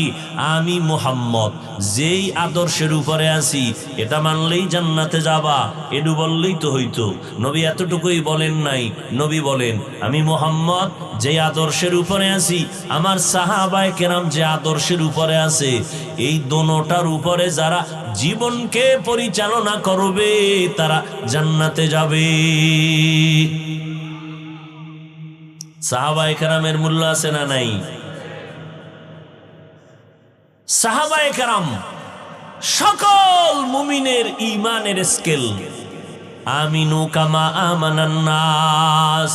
আমি মুহাম্মদ যেই আদর্শের উপরে আছি এটা মানলেই জান্নাতে যাবা, এডু বললেই তো হইতো। নবী এতটুকুই বলেন নাই, নবী বলেন আমি মুহাম্মদ যে আদর্শের উপরে আছি, আমার সাহাবায়ে কেরাম যে আদর্শের উপরে আছে, এই দোনোটার উপরে যারা জীবনকে পরিচালনা করবে তারা জান্নাতে যাবে। সাহাবায়ে কেরামের মূল্য আছে না নাই? সাহাবায়ে কেরাম সকল মুমিনের ঈমানের স্কেল। আমিনু কামা আমানান নাস।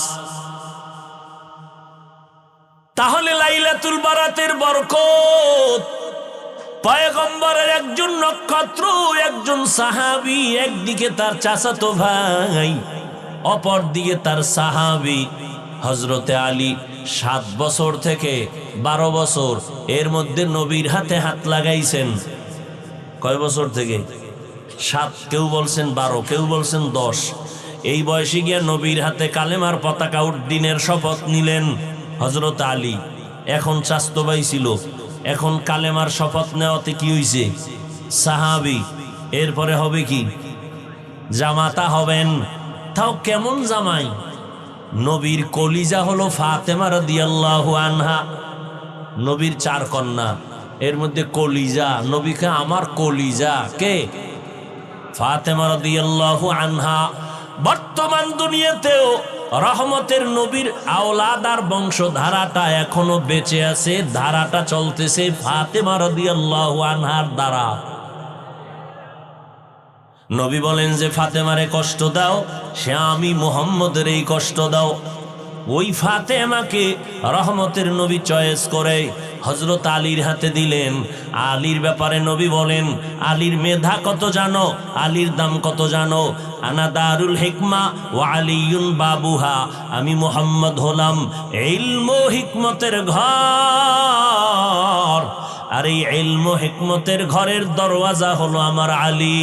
তাহলে লাইলাতুল বারাতের বরকত, পয়গম্বরের একজন নক্ষত্র, একজন সাহাবী, একদিকে তার চাচাতো ভাই, অপর দিকে তার সাহাবী হযরতে আলী 7 বছর থেকে 12 বছর, এর মধ্যে নবীর হাতে হাত লাগাইছেন। কয় বছর থেকে? 7, কেউ বলছেন 12, কেউ বলছেন 10। এই বয়সে গিয়া নবীর হাতে কালেমার পতাকা উড্ডীনের শপথ নিলেন হযরত আলী। এখন চাচতো ভাই ছিল, এখন কালেমার শপথ নেওয়াতে কি হইছে? সাহাবী। এরপরে হবে কি? জামাতা হবেন। তাও কেমন জামাই? নবীর কলিজা হলো ফাতেমা রাদিয়াল্লাহু আনহা। নবীর 4 কন্যা, এর মধ্যে কলিজা, নবীকে আমার কলিজা কে? ফাতেমা রাদিয়াল্লাহু আনহা। বর্তমান দুনিয়াতেও রহমতের নবীর আওলাদ আর বংশধারাটা এখনো বেঁচে আছে, ধারাটা চলতেছে ফাতেমা রাদিয়াল্লাহু আনহার দ্বারা। নবী বলেন যে ফাতেমারে কষ্ট দাও, সে আমি মুহাম্মদের এই কষ্ট দাও। ওই ফাতেমাকে রহমতের নবী চয়েস করে হযরত আলীর হাতে দিলেন। আলীর ব্যাপারে নবী বলেন আলীর মেধা কত জানো, আলীর দাম কত জানো? আনা দারুল হিকমা ওয়া আলিয়ুন বাবুহা, আমি মুহাম্মদ হলাম ইলম ও হিকমতের ঘর, আর এই ইলম ও হিকমতের ঘরের দরওয়াজা হলো আমার আলী।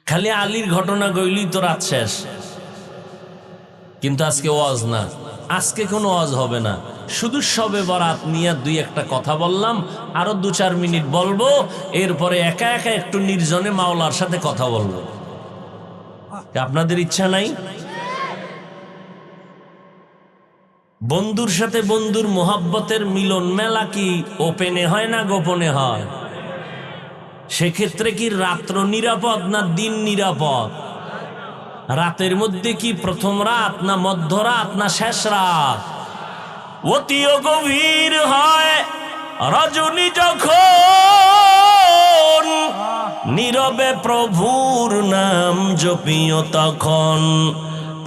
খালি আলীর ঘটনা কইলেই তো রাত শেষ। কিন্তু আজকে ওয়াজ না, আজকে কোনো ওয়াজ হবে না, শুধু শবে বরাত নিয়ে 2-1টা কথা বললাম, আরো 2-4 মিনিট বলবো, এরপরে একা একা একটু নির্জনে মাওলার সাথে কথা বলবো। আপনাদের ইচ্ছা নাই? বন্ধুর সাথে বন্ধুর মোহাব্বতের মিলন মেলা কি ওপেনে হয় না গোপনে হয়? সেক্ষেত্রে কি রাত্র নিরাপদ না দিন নিরাপদ? রাতের মধ্যে কি প্রথম রাত না মধ্যরাত না শেষ রাত? অতিও গভীর হয় রজনী যখন, নীরবে প্রভুর নাম জপিও তখন।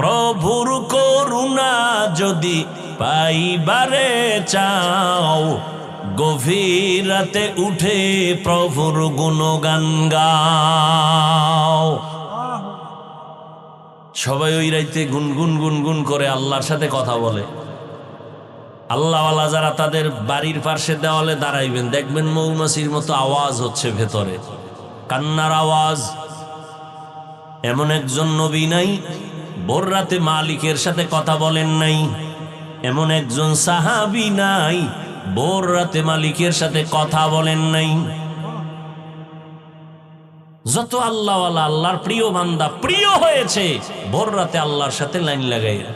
প্রভুর করুণা যদি পাইবারে চাও, গভীর রাতে উঠে প্রভুর গুণগান গাও। সবাই ওই রাইতে গুনগুন গুনগুন করে আল্লাহর সাথে কথা বলে। আল্লাহওয়ালা যারা তাদের বাড়ির পাশে দেওয়ালে দাঁড়াইবেন, দেখবেন মৌমাছির মতো আওয়াজ হচ্ছে ভেতরে, কান্নার আওয়াজ। এমন একজন নবী নাই ভোর রাতে মালিকের সাথে কথা বলেন নাই। এমন একজন সাহাবী নাই ভোর রাতে মালিকের সাথে কথা বলেন নাই। যত আল্লাহওয়ালা, আল্লাহর প্রিয় বান্দা প্রিয় হয়েছে ভোর রাতে আল্লাহর সাথে লাইন লাগাইয়া।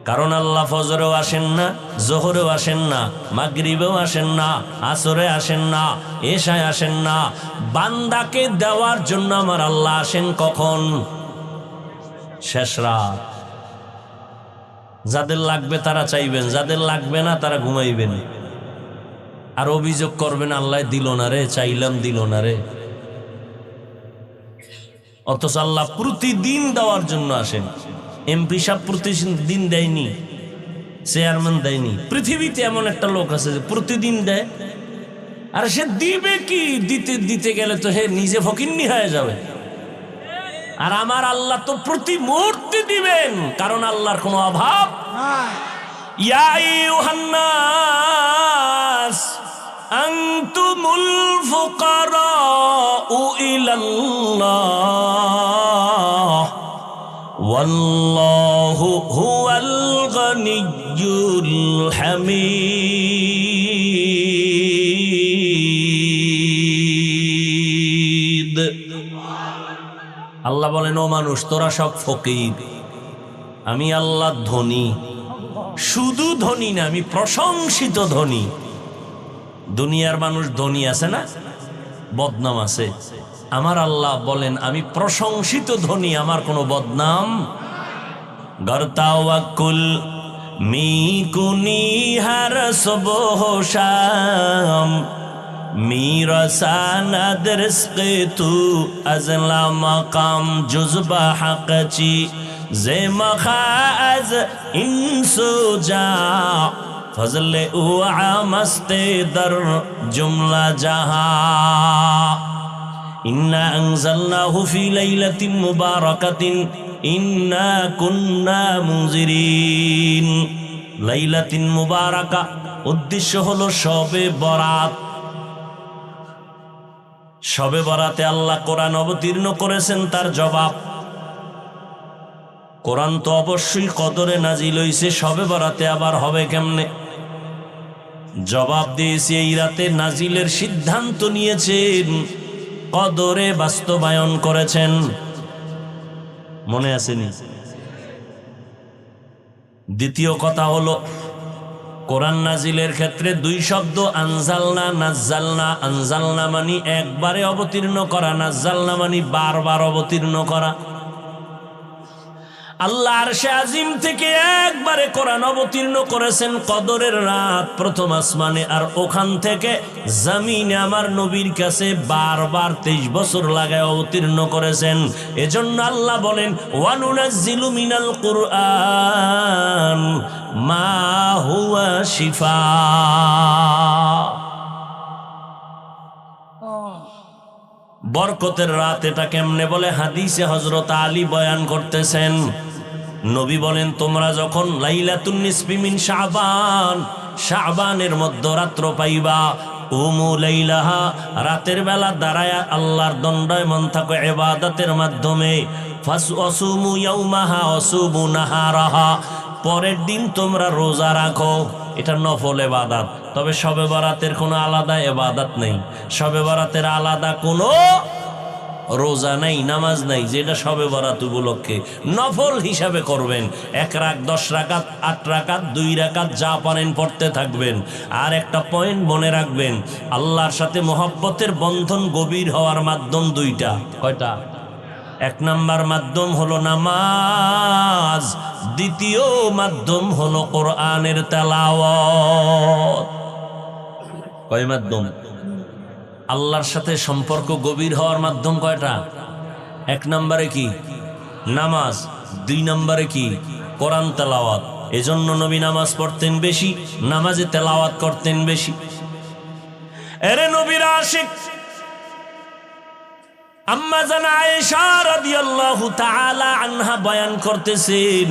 কারণ আল্লাহ ফজরেও আসেন না, জোহরেও আসেন না, মাগরিবেও আসেন না, আসরে আসেন না, এশায় আসেন না। বান্দাকে দেওয়ার জন্য আমার আল্লাহ আসেন কখন? শেষ রাত। যাদের লাগবে তারা চাইবেন, যাদের লাগবে না তারা ঘুমাইবেন। আর অভিযোগ করবেন আল্লাহ দিল না রে, চাইলাম দিল না রে। অথচ আল্লাহ প্রতিদিন দেওয়ার জন্য আসেন। এমপি সাহেব প্রতিদিন দেয়নি, চেয়ারম্যান দেয়নি। পৃথিবীতে এমন একটা লোক আছে যে প্রতিদিন দেয়। আর সে দিবে কি? দিতে দিতে গেলে তো সে নিজে ফকিন্নি হয়ে যাবে। আর আমার আল্লাহ তো প্রতি মুহূর্তে দিবেন, কারণ আল্লাহর কোনো অভাব। ইয়া আইয়ুহান নাস আনতুমুল ফুকারাউ ইলাল্লাহ ওয়াল্লাহু হুয়াল গনিয়্যুল হামিদ। আল্লাহ বলেন, ও মানুষ তোরা সব ফকির, আমি আল্লাহ ধনী। শুধু ধনী না, আমি প্রশংসিত ধনী। দুনিয়ার মানুষ ধনী আছে না, বদনাম আছে। আমার আল্লাহ বলেন আমি প্রশংসিত ধনী, আমার কোনো বদনাম। গরতাওয়াকুল মি কুনি হার সবহ শাম میرساند رزق تو از لامقام جز به حق چی زمخا از این سوجا فضل او عامست در جمله جهان إنا أنزلناه في ليلة مباركة إنا كنا منذرين ليلة مباركة উদ্দেশ্য হলো শবে বরাত। শবে বরাতে আল্লাহ কোরআন অবতীর্ণ করেছেন, তার জবাব। কোরআন তো অবশ্যই কদরে নাজিল হইছে, শবে বরাতে আবার হবে কেমনে? জবাব দিয়েছি এই রাতে নাজিলের সিদ্ধান্ত নিয়েছেন, কদরে বাস্তবায়ন করেছেন। মনে আসেনি? দ্বিতীয় কথা হলো কোরআন নাজিলের ক্ষেত্রে দুই শব্দ, আনজালনা নাজ্জালনা। আনজালনা মানে একবারে অবতীর্ণ করা, নাজ্জালনা মানে বারবার অবতীর্ণ করা। আল্লাহ আরশে আজিম থেকে একবারে কোরআন অবতীর্ণ করেছেন কদরের রাত প্রথম আসমানে, আর ওখান থেকে জমিনে আমার নবীর কাছে বারবার 23 বছর লাগায় অবতীর্ণ করেছেন। এজন্য আল্লাহ বলেন ওয়ানুনাজ্জিলু মিনাল কুরআন মা হুয়া শিফা। বরকতের রাত এটা কেমনে বলে হাদিসে হযরত আলী বয়ান করতেছেন। নবী বলেন তোমরা যখন লাইলাতুন নিসফি মিন শাবান, শাবানের মধ্যরাত্র পাইবা, উমু লাইলাহা, রাতের বেলা দাঁড়ায়া আল্লাহর দণ্ডায়মান থাকো ইবাদতের মাধ্যমে। ফাসুমু ইয়াউমাহা ওয়াসুমু নাহারাহা, পরের দিন তোমরা রোজা রাখো। এটা নফল ইবাদত। তবে শবে বরাতের কোনো আলাদা ইবাদত নেই, শবে বরাতের আলাদা কোনো রোজা নাই, নামাজ নাই, যেটা সবে বরাত উপলক্ষে নফল হিসাবে করবেন। 1 রাকাত, 10 রাকাত, 8 রাকাত, 2 রাকাত যা পারেন পড়তে থাকবেন। আর একটা পয়েন্ট মনে রাখবেন, আল্লাহর সাথে মহব্বতের বন্ধন গভীর হওয়ার মাধ্যম দুইটা। কয়টা? 1 নাম্বার মাধ্যম হলো নামাজ, দ্বিতীয় মাধ্যম হলো কোরআনের তেলাওয়াত। কয় মাধ্যম? আল্লাহর সাথে সম্পর্ক গভীর হওয়ার মাধ্যম কয়টা? 1 নম্বরে কি? নামাজ। 2 নম্বরে কি? কোরআন তেলাওয়াত। এজন্য নবী নামাজ পড়তেন বেশি, নামাজে তেলাওয়াত করতেন বেশি। এরে নবীর আশিক আম্মা জান আয়েশা রাদিয়াল্লাহু তাআলা আনহা বয়ান করতেছেন,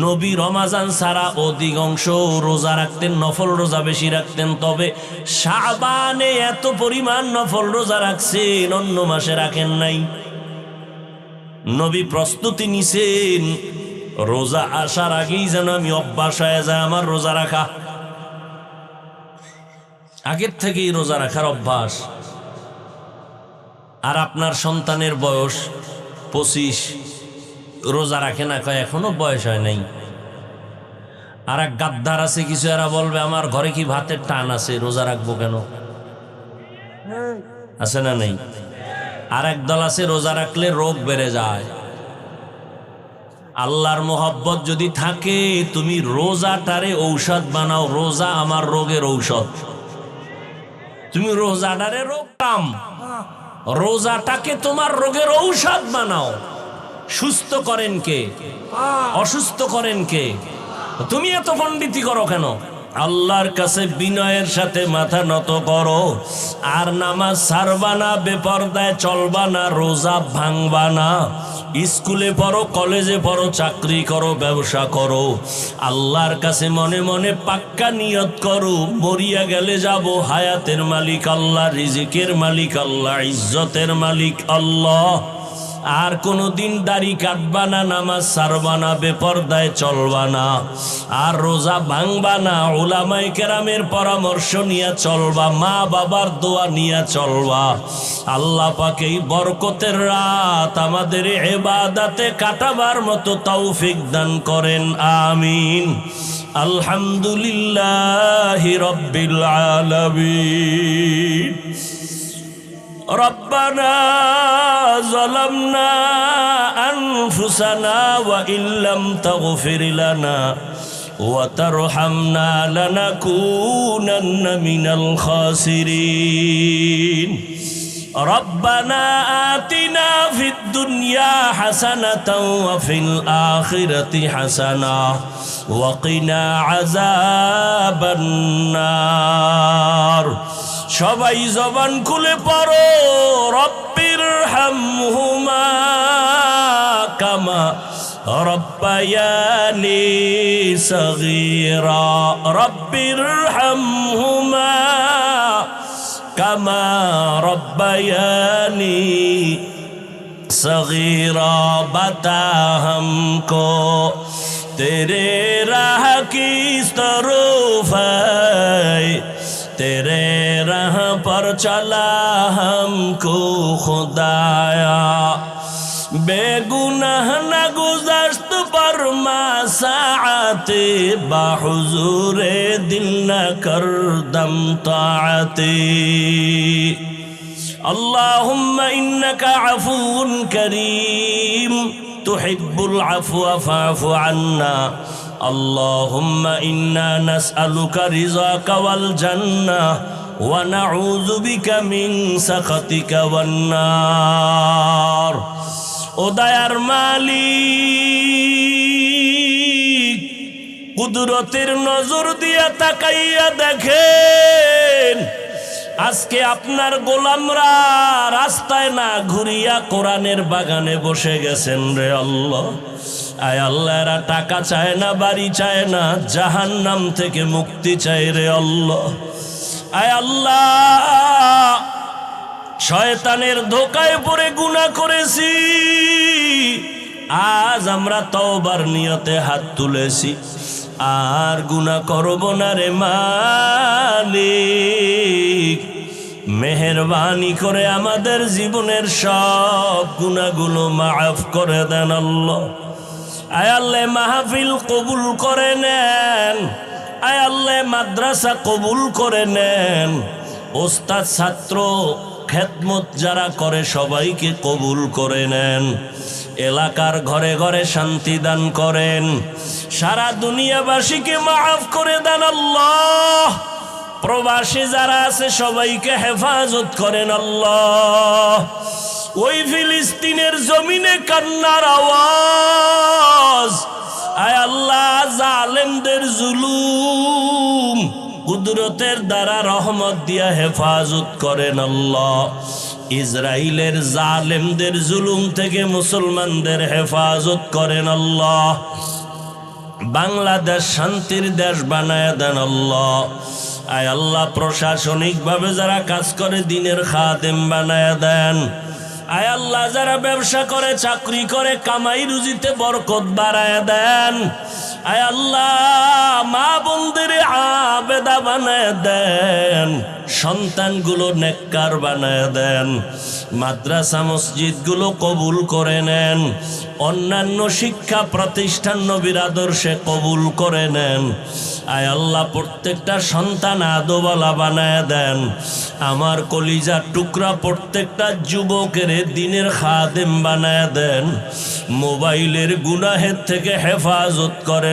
নবী রমাজান ছাড়া অধিকাংশ রোজা রাখতেন, নফল রোজা বেশি রাখতেন। তবে শাবানে এত পরিমাণ নফল রোজা রাখছেন, অন্য মাসে রাখেন নাই। নবী প্রস্তুতি নিছেন, রোজা আসার আগেই যেন আমি অভ্যাস হয়ে যায় আমার রোজা রাখা। আগের থেকেই রোজা রাখার অভ্যাস। আর আপনার সন্তানের বয়স 25, রোজা রাখে না, কয় এখনো বয়স হয় নাই। আর এক গাদ্দার আছে কিছু, এরা বলবে আমার ঘরে কি ভাতের টান আছে, রোজা রাখবো কেন? আছে না নেই? আর এক দল আছে রোজা রাখলে রোগ বেড়ে যায়। আল্লাহর মোহব্বত যদি থাকে, তুমি রোজাটারে ঔষধ বানাও। রোজা আমার রোগের ঔষধ। তুমি রোজাটারে রোগটাম, রোজাটাকে তোমার রোগের ঔষধ বানাও। সুস্থ করেন কে? অসুস্থ করেন কে? তুমি এত পণ্ডিতি করো কেন? আল্লাহর কাছে বিনয়ের সাথে মাথা নত করো। আর নামাজ ছাড়বা না, বেপরদায় চলবা না, রোজা ভাঙবা না। স্কুলে পড়ো, কলেজে পড়ো, চাকরি করো, ব্যবসা করো, আল্লাহর কাছে মনে মনে পাক্কা নিয়ত করো, মরিয়া গেলে যাব, হায়াতের মালিক আল্লাহ, রিজিকের মালিক আল্লাহ, ইজ্জতের মালিক আল্লাহ। আর কোনোদিন দাড়ি কাটবা না, নামাজ ছাড়বা না, বেপরদায় চলবা না, আর রোজা ভাঙবা না। উলামায়ে কেরামের পরামর্শ নিয়ে চলবা, মা বাবার দোয়া নিয়ে চলবা। আল্লাহ পাক এই বরকতের রাত আমাদের ইবাদতে কাটাবার মতো তৌফিক দান করেন, আমিন। আলহামদুলিল্লাহি রাব্বিল আলামিন। রব্বানা যালামনা আনফুসানা ওয়া ইল্লাম তাগফির লানা ওয়া তারহামনা লানাকুনান্না মিনাল খাসিরিন। রব্বানা আতিনা ফিদ দুনিয়া হাসানাতাও ওয়া ফিল আখিরাতি হাসানাহ ওয়া কিনা আযাবান নার। সবাই জবান খুলে পড়ো, রব্বির হামহুমা কামা রব্বায়ানি সগীরা। রব্বির হামহুমা কামা রব্বায়ানি সগীরা। বতা हमको तेरे राह की तरफ है, तेरे राह पर चला हमको खुदाया। बेगुनाह न गुज़श्त पर मासाते, बाहुजूरे दिल न कर दम ताअते। अल्लाहुम्मा इन्नका अफ़ूउन करीम तुहिब्बुल अफ़्वा फ़अफ़ु अन्ना। अल्लाहुम्मा इन्ना नस्अलुका रिज़ाका वल जन्नह व नऊज़ु बिका मिन सखतिका वन नार। ओ दयार मालिक, কুদরতের নজর দিয়া তাকাইয়া দেখেন, আজকে আপনার গোলামরা রাস্তায় না ঘুরিয়া কোরআনের বাগানে বসে গেছেন রে আল্লাহ। আয় আল্লাহ, এরা টাকা চায় না, বাড়ি চায় না, জাহান্নাম থেকে মুক্তি চায় রে আল্লাহ। আয় আল্লাহ, শয়তানের ধোকায় পড়ে গুনাহ করেছি, আজ আমরা তওবার নিয়তে হাত তুলেছি, আর গুনাহ করব না রে মালিক। মেহেরবানি করে আমাদের জীবনের সব গুনাহগুলো মাফ করে দেন আল্লাহ। আয় আল্লাহ মাহফিল কবুল করে নেন, আয় আল্লাহ মাদ্রাসা কবুল করে নেন, ওস্তাদ ছাত্র খেদমত যারা করে সবাইকে কবুল করে নেন, এলাকার ঘরে ঘরে শান্তি দান করেন, সারা দুনিয়াবাসীকে মাফ করে দেন আল্লাহ। প্রবাসী যারা আছে সবাইকে হেফাজত করেন আল্লাহ। ওই ফিলিস্তিনের জমিনে কান্নার আওয়াজ, আয় আল্লাহ জালেমদের জুলুম কুদরতের দ্বারা রহমত দিয়া হেফাজত করেন আল্লাহ। ইসরায়েলের জালেমদের জুলুম থেকে মুসলমানদের হেফাজত করেন আল্লাহ। বাংলাদেশ শান্তির দেশ বানায় দেন আল্লাহ। আয় আল্লাহ প্রশাসনিকভাবে যারা কাজ করে দিনের খাদেম বানায় দেন। আয় আল্লাহ যারা ব্যবসা করে চাকরি করে কামাই রুজিতে বরকত বাড়ায় দেন। আয় আল্লাহ মা বোনদের আবেদা বানায় দেন, সন্তানগুলো নেককার বানায় দেন, মাদ্রাসা মসজিদগুলো কবুল করে নেন, অন্যান্য শিক্ষা প্রতিষ্ঠান নবীর আদর্শে কবুল করে নেন। আয় আল্লাহ প্রত্যেকটা সন্তান আদোওয়ালা বানায় দেন। আমার কলিজার টুকরা প্রত্যেকটা যুবকের দিনের খাদেম বানায় দেন। মোবাইলের গুনাহের থেকে হেফাজত করে